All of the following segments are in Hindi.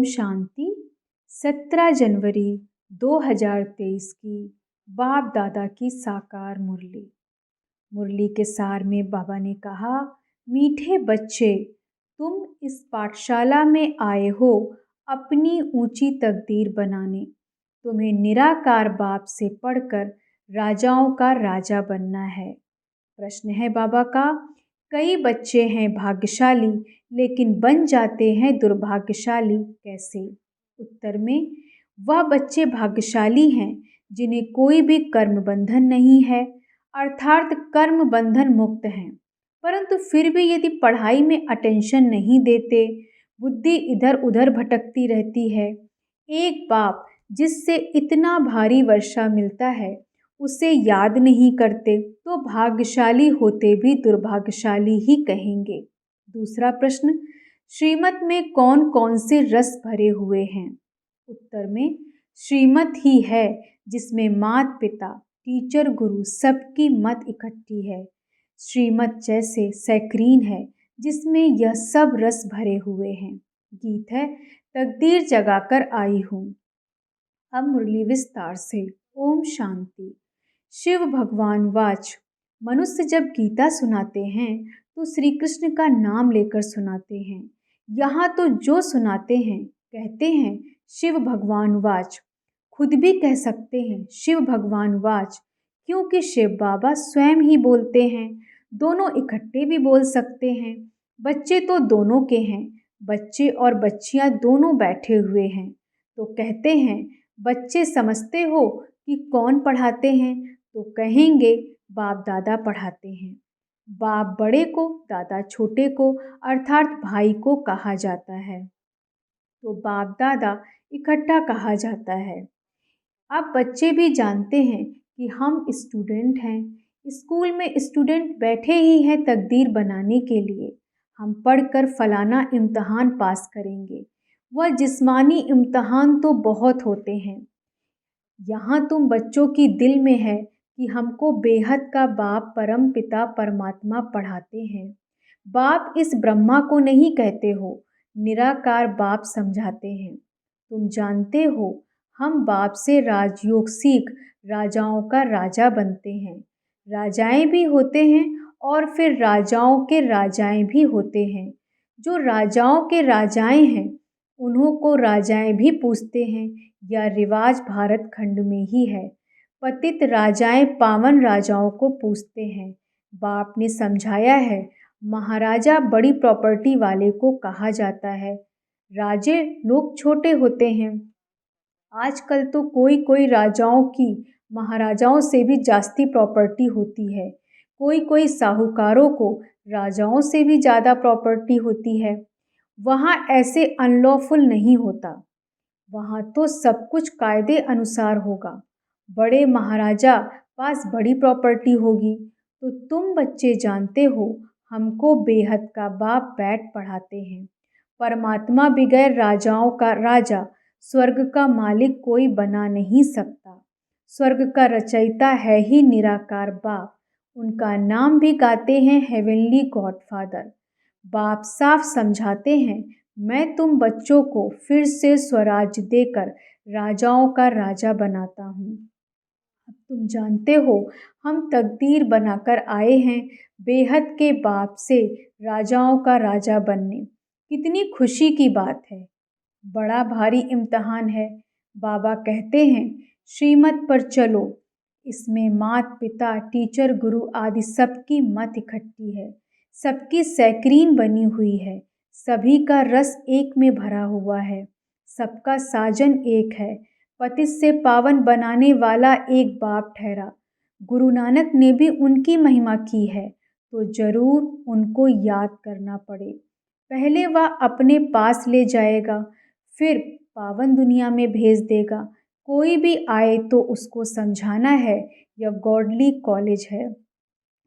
शांति। 17 जनवरी 2023 की बाप दादा की साकार मुरली। मुरली के सार में बाबा ने कहा, मीठे बच्चे, तुम इस पाठशाला में आए हो अपनी ऊंची तकदीर बनाने। तुम्हें निराकार बाप से पढ़कर राजाओं का राजा बनना है। प्रश्न है बाबा का, कई बच्चे हैं भाग्यशाली लेकिन बन जाते हैं दुर्भाग्यशाली कैसे? उत्तर में, वह बच्चे भाग्यशाली हैं जिन्हें कोई भी कर्म बंधन नहीं है, अर्थात कर्म बंधन मुक्त हैं, परंतु फिर भी यदि पढ़ाई में अटेंशन नहीं देते, बुद्धि इधर उधर भटकती रहती है। एक बाप जिससे इतना भारी वर्षा मिलता है उसे याद नहीं करते तो भाग्यशाली होते भी दुर्भाग्यशाली ही कहेंगे। दूसरा प्रश्न, श्रीमत में कौन कौन से रस भरे हुए हैं? उत्तर में, श्रीमत ही है जिसमें माता पिता टीचर गुरु सबकी मत इकट्ठी है। श्रीमत जैसे सैक्रीन है जिसमें यह सब रस भरे हुए हैं। गीत है, तकदीर जगाकर आई हूँ। अब मुरली विस्तार से। ओम शांति। शिव भगवान वाच, मनुष्य जब गीता सुनाते हैं तो श्री कृष्ण का नाम लेकर सुनाते हैं। यहाँ तो जो सुनाते हैं कहते हैं शिव भगवान वाच, खुद भी कह सकते हैं शिव भगवान वाच, क्योंकि शिव बाबा स्वयं ही बोलते हैं। दोनों इकट्ठे भी बोल सकते हैं। बच्चे तो दोनों के हैं, बच्चे और बच्चियाँ दोनों बैठे हुए हैं तो कहते हैं बच्चे समझते हो कि कौन पढ़ाते हैं? तो कहेंगे बाप दादा पढ़ाते हैं। बाप बड़े को, दादा छोटे को अर्थात भाई को कहा जाता है, तो बाप दादा इकट्ठा कहा जाता है। अब बच्चे भी जानते हैं कि हम स्टूडेंट हैं, स्कूल में स्टूडेंट बैठे ही हैं तकदीर बनाने के लिए। हम पढ़कर फलाना इम्तहान पास करेंगे। वह जिस्मानी इम्तहान तो बहुत होते हैं। यहाँ तुम बच्चों की दिल में है कि हमको बेहद का बाप परम पिता परमात्मा पढ़ाते हैं। बाप इस ब्रह्मा को नहीं कहते हो, निराकार बाप समझाते हैं। तुम जानते हो हम बाप से राजयोग सीख राजाओं का राजा बनते हैं। राजाएं भी होते हैं और फिर राजाओं के राजाएं भी होते हैं। जो राजाओं के राजाएं हैं उन्हों को राजाएं भी पूछते हैं। यह रिवाज भारत खंड में ही है। पतित राजाएं पावन राजाओं को पूछते हैं। बाप ने समझाया है, महाराजा बड़ी प्रॉपर्टी वाले को कहा जाता है, राजे लोग छोटे होते हैं। आजकल तो कोई कोई राजाओं की महाराजाओं से भी जास्ती प्रॉपर्टी होती है। कोई कोई साहूकारों को राजाओं से भी ज़्यादा प्रॉपर्टी होती है। वहाँ ऐसे अनलॉफुल नहीं होता। वहाँ तो सब कुछ कायदे अनुसार होगा। बड़े महाराजा पास बड़ी प्रॉपर्टी होगी। तो तुम बच्चे जानते हो हमको बेहद का बाप बैठ पढ़ाते हैं। परमात्मा बगैर राजाओं का राजा, स्वर्ग का मालिक कोई बना नहीं सकता। स्वर्ग का रचयिता है ही निराकार बाप। उनका नाम भी गाते हैं हेवनली गॉडफादर। बाप साफ समझाते हैं, मैं तुम बच्चों को फिर से स्वराज देकर राजाओं का राजा बनाता हूँ। अब तुम जानते हो हम तकदीर बनाकर आए हैं बेहद के बाप से राजाओं का राजा बनने। कितनी खुशी की बात है। बड़ा भारी इम्तहान है। बाबा कहते हैं श्रीमत पर चलो। इसमें माता पिता टीचर गुरु आदि सबकी मत इकट्ठी है, सबकी सैक्रीन बनी हुई है, सभी का रस एक में भरा हुआ है, सबका साजन एक है। पतित से पावन बनाने वाला एक बाप ठहरा। गुरु नानक ने भी उनकी महिमा की है तो जरूर उनको याद करना पड़े। पहले वह अपने पास ले जाएगा, फिर पावन दुनिया में भेज देगा। कोई भी आए तो उसको समझाना है यह गॉडली कॉलेज है।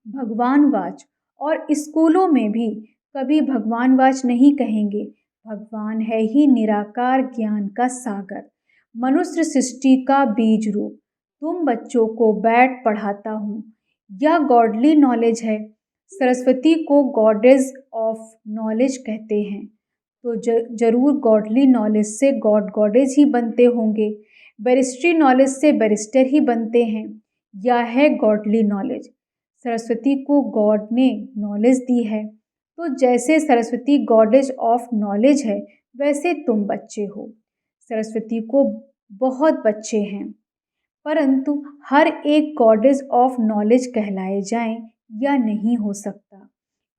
भगवान वाच, और स्कूलों में भी कभी भगवान वाच नहीं कहेंगे। भगवान है ही निराकार ज्ञान का सागर, मनुष्य सृष्टि का बीज रूप। तुम बच्चों को बैठ पढ़ाता हूँ। यह गॉडली नॉलेज है। सरस्वती को गॉडेज ऑफ नॉलेज कहते हैं। तो जरूर गॉडली नॉलेज से गॉड गॉडेज ही बनते होंगे, बैरिस्ट्री नॉलेज से बैरिस्टर ही बनते हैं। या है गॉडली नॉलेज। सरस्वती को गॉड ने नॉलेज दी है, तो जैसे सरस्वती गॉडेज ऑफ नॉलेज है, वैसे तुम बच्चे हो। सरस्वती को बहुत बच्चे हैं, परंतु हर एक गॉडेज ऑफ नॉलेज कहलाए जाएं या नहीं हो सकता।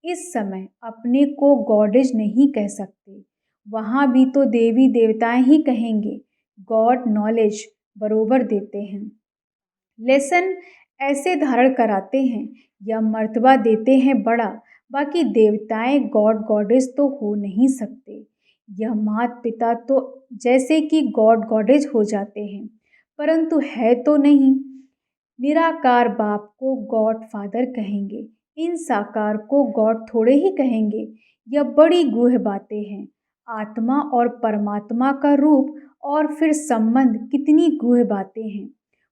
इस समय अपने को गॉडेज नहीं कह सकते, वहाँ भी तो देवी देवताएं ही कहेंगे। गॉड नॉलेज बरोबर देते हैं, लेसन ऐसे धारण कराते हैं या मर्तबा देते हैं बड़ा। बाकी देवताएं गॉड गॉडेज तो हो नहीं सकते। यह माता पिता तो जैसे कि गॉड गॉडेज हो जाते हैं, परंतु है तो नहीं। निराकार बाप को गॉड फादर कहेंगे, इन साकार को गॉड थोड़े ही कहेंगे। यह बड़ी गूढ़ बातें हैं। आत्मा और परमात्मा का रूप और फिर संबंध कितनी गूढ़ बातें हैं।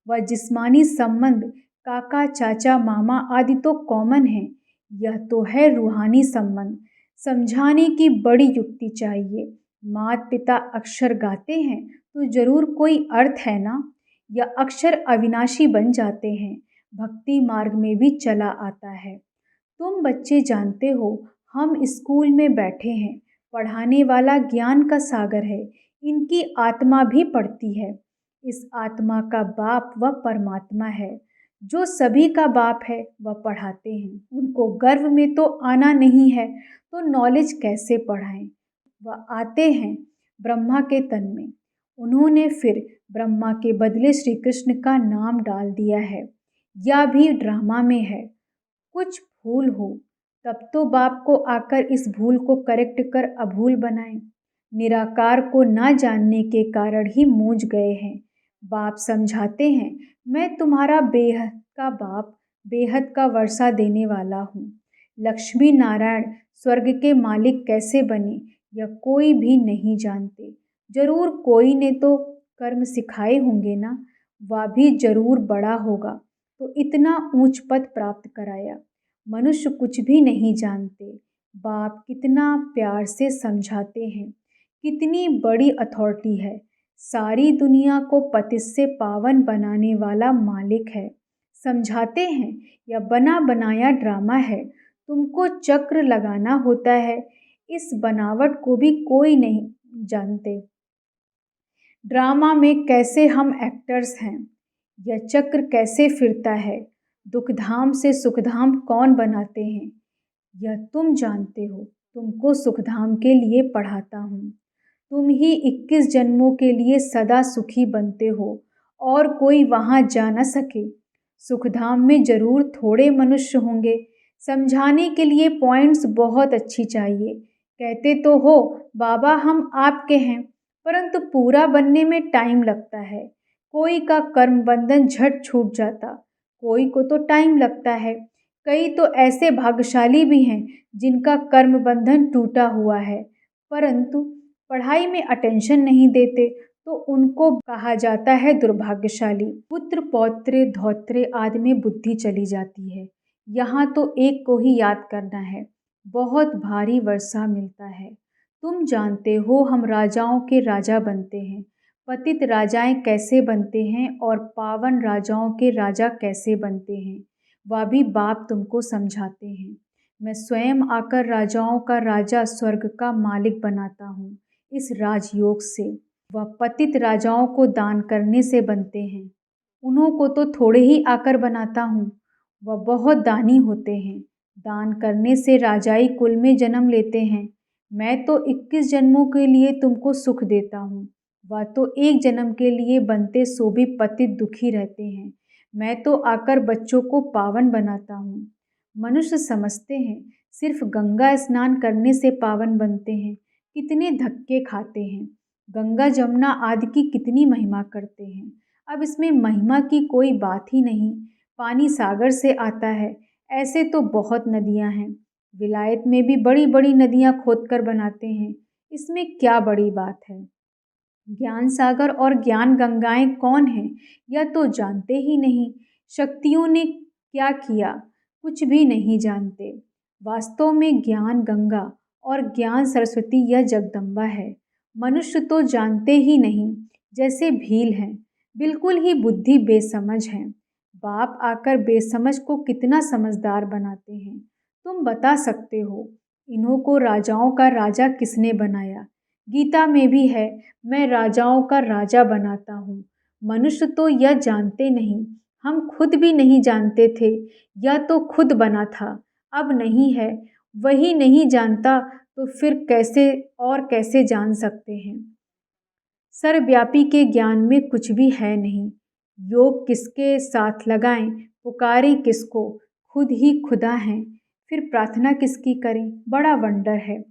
वह जिस्मानी संबंध काका चाचा मामा आदि तो कॉमन है, यह तो है रूहानी संबंध। समझाने की बड़ी युक्ति चाहिए। माता पिता अक्षर गाते हैं तो जरूर कोई अर्थ है ना। यह अक्षर अविनाशी बन जाते हैं, भक्ति मार्ग में भी चला आता है। तुम बच्चे जानते हो, हम स्कूल में बैठे हैं, पढ़ाने वाला ज्ञान का सागर है, इनकी आत्मा भी पढ़ती है। इस आत्मा का बाप वह परमात्मा है, जो सभी का बाप है। वह पढ़ाते हैं, उनको गर्व में तो आना नहीं है, तो नॉलेज कैसे पढ़ाएं। वह आते हैं ब्रह्मा के तन में, उन्होंने फिर ब्रह्मा के बदले श्री कृष्ण का नाम डाल दिया है। या भी ड्रामा में है, कुछ भूल हो तब तो बाप को आकर इस भूल को करेक्ट कर अभूल बनाएं। निराकार को ना जानने के कारण ही मूझ गए हैं। बाप समझाते हैं, मैं तुम्हारा बेहद का बाप, बेहद का वर्षा देने वाला हूँ। लक्ष्मी नारायण स्वर्ग के मालिक कैसे बने, यह कोई भी नहीं जानते। जरूर कोई ने तो कर्म सिखाए होंगे ना, वह भी जरूर बड़ा होगा तो इतना ऊंच पद प्राप्त कराया। मनुष्य कुछ भी नहीं जानते। बाप कितना प्यार से समझाते हैं, कितनी बड़ी अथॉरिटी है। सारी दुनिया को पतित से पावन बनाने वाला मालिक है। समझाते हैं यह बना बनाया ड्रामा है, तुमको चक्र लगाना होता है। इस बनावट को भी कोई नहीं जानते। ड्रामा में कैसे हम एक्टर्स हैं, यह चक्र कैसे फिरता है, दुखधाम से सुखधाम कौन बनाते हैं, यह तुम जानते हो। तुमको सुखधाम के लिए पढ़ाता हूँ। तुम ही 21 जन्मों के लिए सदा सुखी बनते हो, और कोई वहाँ जा न सके। सुखधाम में जरूर थोड़े मनुष्य होंगे। समझाने के लिए पॉइंट्स बहुत अच्छी चाहिए। कहते तो हो बाबा हम आपके हैं, परंतु पूरा बनने में टाइम लगता है। कोई का कर्म बंधन झट छूट जाता, कोई को तो टाइम लगता है। कई तो ऐसे भाग्यशाली भी हैं जिनका कर्म बंधन टूटा हुआ है, परंतु पढ़ाई में अटेंशन नहीं देते, तो उनको कहा जाता है दुर्भाग्यशाली। पुत्र पौत्रे धौत्रे आदि में बुद्धि चली जाती है। यहाँ तो एक को ही याद करना है, बहुत भारी वर्षा मिलता है। तुम जानते हो हम राजाओं के राजा बनते हैं। पतित राजाएं कैसे बनते हैं और पावन राजाओं के राजा कैसे बनते हैं, वह भी बाप तुमको समझाते हैं। मैं स्वयं आकर राजाओं का राजा स्वर्ग का मालिक बनाता हूँ। इस राजयोग से वह पतित राजाओं को दान करने से बनते हैं। उन्हों को तो थोड़े ही आकर बनाता हूँ, वह बहुत दानी होते हैं। दान करने से राजाई कुल में जन्म लेते हैं। मैं तो 21 जन्मों के लिए तुमको सुख देता हूँ, वह तो एक जन्म के लिए बनते सो भी पतित दुखी रहते हैं। मैं तो आकर बच्चों को पावन बनाता हूँ। मनुष्य समझते हैं सिर्फ गंगा स्नान करने से पावन बनते हैं, कितने धक्के खाते हैं। गंगा जमुना आदि की कितनी महिमा करते हैं। अब इसमें महिमा की कोई बात ही नहीं, पानी सागर से आता है। ऐसे तो बहुत नदियाँ हैं, विलायत में भी बड़ी बड़ी नदियाँ खोदकर बनाते हैं, इसमें क्या बड़ी बात है। ज्ञान सागर और ज्ञान गंगाएं कौन हैं, यह तो जानते ही नहीं। शक्तियों ने क्या किया, कुछ भी नहीं जानते। वास्तव में ज्ञान गंगा और ज्ञान सरस्वती या जगदम्बा है। मनुष्य तो जानते ही नहीं, जैसे भील हैं, बिल्कुल ही बुद्धि बेसमझ हैं। बाप आकर बेसमझ को कितना समझदार बनाते हैं। तुम बता सकते हो, इन्हों को राजाओं का राजा किसने बनाया? गीता में भी है, मैं राजाओं का राजा बनाता हूँ। मनुष्य तो यह जानते नहीं, हम खुद भी नहीं जानते थे, यह तो खुद बना था, अब नहीं है। वही नहीं जानता तो फिर कैसे जान सकते हैं? सर्वव्यापी के ज्ञान में कुछ भी है नहीं। योग किसके साथ लगाएं, पुकारें किसको, खुद ही खुदा हैं, फिर प्रार्थना किसकी करें? बड़ा वंडर है।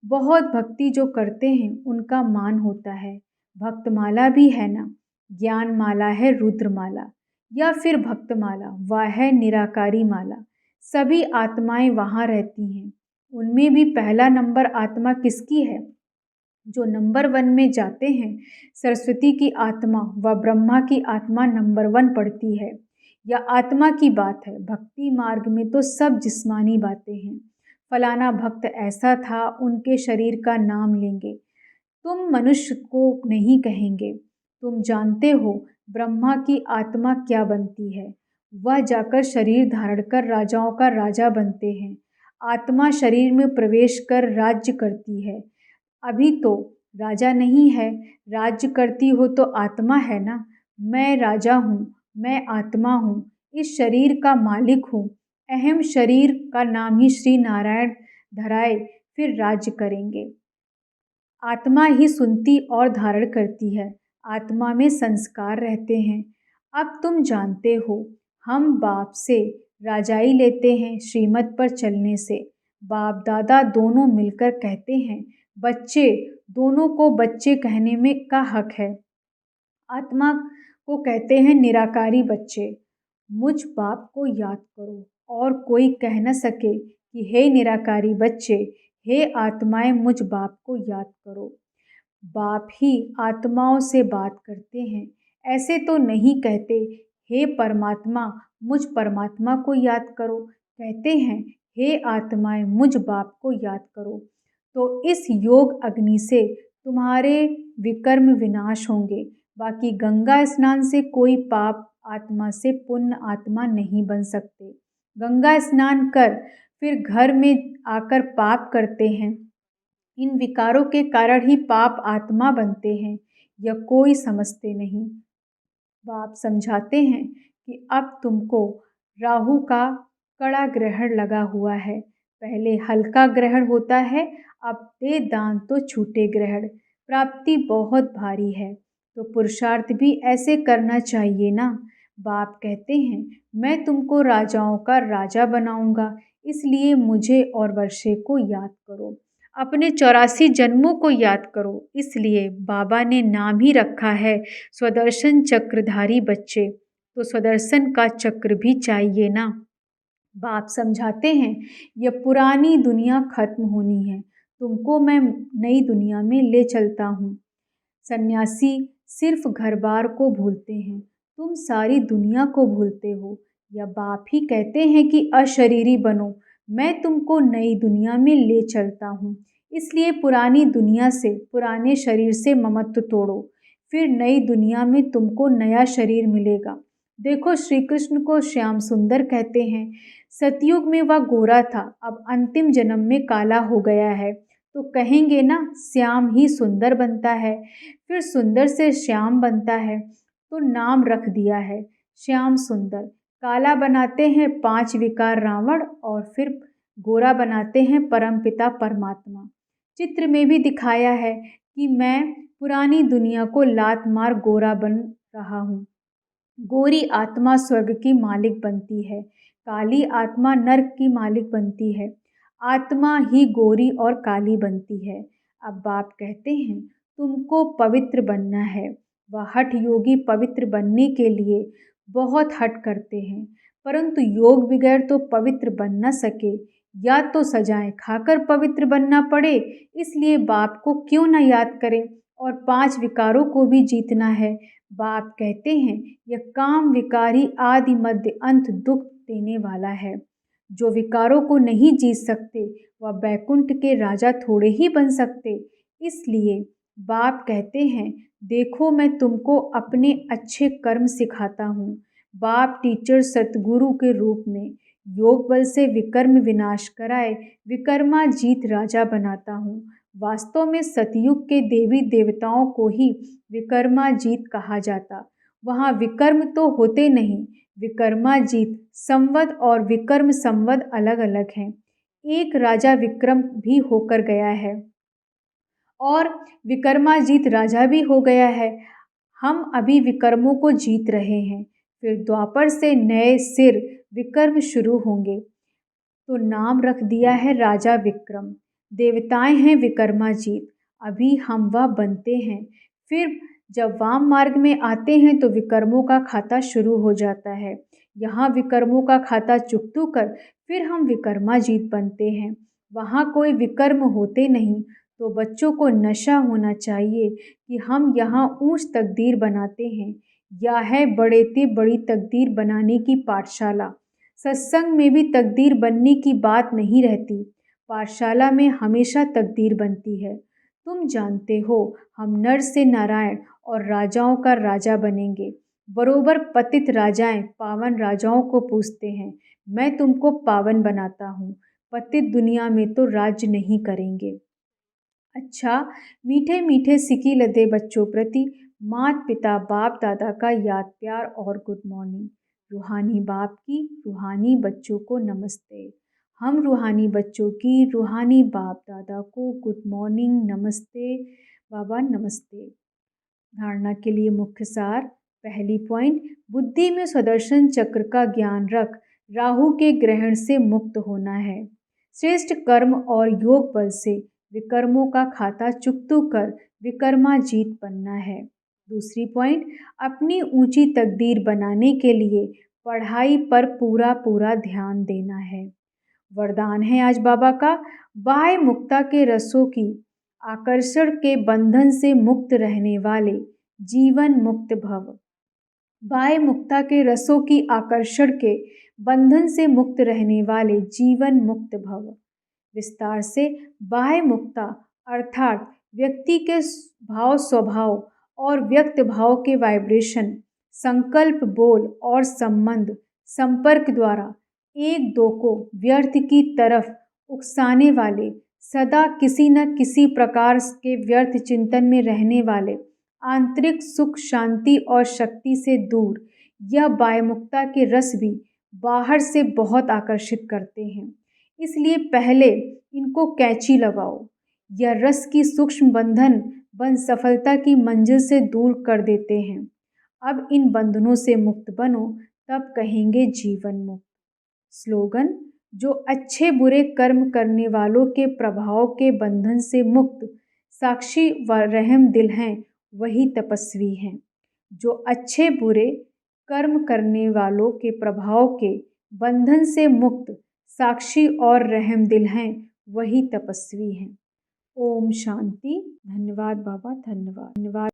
बहुत भक्ति जो करते हैं उनका मान होता है। भक्तमाला भी है ना, ज्ञान माला है रुद्रमाला, या फिर भक्तमाला, वह है निराकारी माला। सभी आत्माएं वहाँ रहती हैं। उनमें भी पहला नंबर आत्मा किसकी है? जो नंबर 1 में जाते हैं, सरस्वती की आत्मा व ब्रह्मा की आत्मा नंबर 1 पढ़ती है। यह आत्मा की बात है। भक्ति मार्ग में तो सब जिस्मानी बातें हैं। फलाना भक्त ऐसा था, उनके शरीर का नाम लेंगे। तुम मनुष्य को नहीं कहेंगे। तुम जानते हो ब्रह्मा की आत्मा क्या बनती है? वह जाकर शरीर धारण कर राजाओं का राजा बनते हैं। आत्मा शरीर में प्रवेश कर राज्य करती है। अभी तो राजा नहीं है, राज्य करती हो तो आत्मा है ना। मैं राजा हूँ, मैं आत्मा हूँ, इस शरीर का मालिक हूँ। अहम शरीर का नाम ही श्री नारायण धराए, फिर राज्य करेंगे। आत्मा ही सुनती और धारण करती है। आत्मा में संस्कार रहते हैं। अब तुम जानते हो, हम बाप से राजाई लेते हैं श्रीमत पर चलने से। बाप दादा दोनों मिलकर कहते हैं, बच्चे, दोनों को बच्चे कहने में का हक है। आत्मा को कहते हैं निराकारी बच्चे। मुझ बाप को याद करो और कोई कह न सके कि हे निराकारी बच्चे, हे आत्माएं मुझ बाप को याद करो। बाप ही आत्माओं से बात करते हैं। ऐसे तो नहीं कहते, हे परमात्मा मुझ परमात्मा को याद करो। कहते हैं, हे आत्माएं मुझ बाप को याद करो। तो इस योग अग्नि से तुम्हारे विकर्म विनाश होंगे। बाकी गंगा स्नान से कोई पाप आत्मा से पुण्य आत्मा नहीं बन सकते। गंगा स्नान कर फिर घर में आकर पाप करते हैं। इन विकारों के कारण ही पाप आत्मा बनते हैं। यह कोई समझते नहीं। बाप समझाते हैं कि अब तुमको राहु का कड़ा ग्रहण लगा हुआ है। पहले हल्का ग्रहण होता है, अब दे दान तो छूटे ग्रहण। प्राप्ति बहुत भारी है, तो पुरुषार्थ भी ऐसे करना चाहिए ना। बाप कहते हैं, मैं तुमको राजाओं का राजा बनाऊंगा, इसलिए मुझे और वर्षे को याद करो। अपने 84 जन्मों को याद करो। इसलिए बाबा ने नाम ही रखा है स्वदर्शन चक्रधारी बच्चे। तो स्वदर्शन का चक्र भी चाहिए ना। बाप समझाते हैं, यह पुरानी दुनिया खत्म होनी है, तुमको मैं नई दुनिया में ले चलता हूँ। सन्यासी सिर्फ घर बार को भूलते हैं, तुम सारी दुनिया को भूलते हो। या बाप ही कहते हैं कि अशरीरी बनो, मैं तुमको नई दुनिया में ले चलता हूँ। इसलिए पुरानी दुनिया से, पुराने शरीर से ममत्व तोड़ो, फिर नई दुनिया में तुमको नया शरीर मिलेगा। देखो, श्री कृष्ण को श्याम सुंदर कहते हैं। सतयुग में वह गोरा था, अब अंतिम जन्म में काला हो गया है, तो कहेंगे ना श्याम ही सुंदर बनता है। फिर सुंदर से श्याम बनता है, तो नाम रख दिया है श्याम सुंदर। काला बनाते हैं 5 विकार रावण, और फिर गोरा बनाते हैं परमपिता परमात्मा। चित्र में भी दिखाया है कि मैं पुरानी दुनिया को लात मार गोरा बन रहा हूँ। गोरी आत्मा स्वर्ग की मालिक बनती है, काली आत्मा नर्क की मालिक बनती है। आत्मा ही गोरी और काली बनती है। अब बाप कहते हैं, तुमको पवित्र बनना है। वह हठ योगी पवित्र बनने के लिए बहुत हठ करते हैं, परंतु योग बगैर तो पवित्र बन न सके। या तो सजाएं खाकर पवित्र बनना पड़े, इसलिए बाप को क्यों न याद करें और 5 विकारों को भी जीतना है। बाप कहते हैं, यह काम विकारी आदि मध्य अंत दुख देने वाला है। जो विकारों को नहीं जीत सकते वह बैकुंठ के राजा थोड़े ही बन सकते। इसलिए बाप कहते हैं, देखो मैं तुमको अपने अच्छे कर्म सिखाता हूँ। बाप टीचर सतगुरु के रूप में योग बल से विकर्म विनाश कराए विकर्माजीत राजा बनाता हूँ। वास्तव में सतयुग के देवी देवताओं को ही विकर्माजीत कहा जाता। वहाँ विकर्म तो होते नहीं। विकर्माजीत संवत और विकर्म संवत अलग अलग हैं। एक राजा विक्रम भी होकर गया है और विकर्माजीत राजा भी हो गया है। हम अभी विकर्मों को जीत रहे हैं। फिर द्वापर से नए सिर विकर्म शुरू होंगे। तो नाम रख दिया है राजा विक्रम। देवताएं हैं विकर्माजीत। अभी हम वह बनते हैं। फिर जब वाम मार्ग में आते हैं तो विकर्मों का खाता शुरू हो जाता है। यहाँ विकर्मों का खाता चुकतू कर फिर हम विकर्माजीत बनते हैं। वहाँ कोई विकर्म होते नहीं। तो बच्चों को नशा होना चाहिए कि हम यहाँ ऊंच तकदीर बनाते हैं। यह है बड़ेते बड़ी तकदीर बनाने की पाठशाला। सत्संग में भी तकदीर बनने की बात नहीं रहती। पाठशाला में हमेशा तकदीर बनती है। तुम जानते हो हम नर से नारायण और राजाओं का राजा बनेंगे। बरोबर पतित राजाएं पावन राजाओं को पूछते हैं, मैं तुमको पावन बनाता हूँ। पतित दुनिया में तो राज्य नहीं करेंगे। अच्छा, मीठे मीठे सिकी लदे बच्चों प्रति माता पिता बाप दादा का याद प्यार और गुड मॉर्निंग। रूहानी बाप की रूहानी बच्चों को नमस्ते। हम रूहानी बच्चों की रूहानी बाप दादा को गुड मॉर्निंग नमस्ते। बाबा नमस्ते। धारणा के लिए मुख्य सार। पहली पॉइंट, बुद्धि में सुदर्शन चक्र का ज्ञान रख राहु के ग्रहण से मुक्त होना है। श्रेष्ठ कर्म और योग बल से विकर्मों का खाता चुकतू कर विकर्माजीत बनना है। दूसरी पॉइंट, अपनी ऊंची तकदीर बनाने के लिए पढ़ाई पर पूरा पूरा ध्यान देना है। वरदान है आज बाबा का, बाह्य मुक्ता के रसों की आकर्षण के बंधन से मुक्त रहने वाले जीवन मुक्त भव। बाह्य मुक्ता के रसों की आकर्षण के बंधन से मुक्त रहने वाले जीवन मुक्त भव। विस्तार से, बाह्य मुक्ता अर्थात व्यक्ति के भाव स्वभाव और व्यक्त भाव के वाइब्रेशन, संकल्प बोल और संबंध संपर्क द्वारा एक दो को व्यर्थ की तरफ उकसाने वाले, सदा किसी न किसी प्रकार के व्यर्थ चिंतन में रहने वाले, आंतरिक सुख शांति और शक्ति से दूर यह बाह्यमुक्ता के रस भी बाहर से बहुत आकर्षित करते हैं। इसलिए पहले इनको कैंची लगाओ। यह रस की सूक्ष्म बंधन बन सफलता की मंजिल से दूर कर देते हैं। अब इन बंधनों से मुक्त बनो, तब कहेंगे जीवन मुक्त। स्लोगन, जो अच्छे बुरे कर्म करने वालों के प्रभाव के बंधन से मुक्त साक्षी व रहम दिल हैं, वही तपस्वी हैं। जो अच्छे बुरे कर्म करने वालों के प्रभाव के बंधन से मुक्त साक्षी और रहम दिल हैं, वही तपस्वी हैं। ओम शांति। धन्यवाद बाबा, धन्यवाद।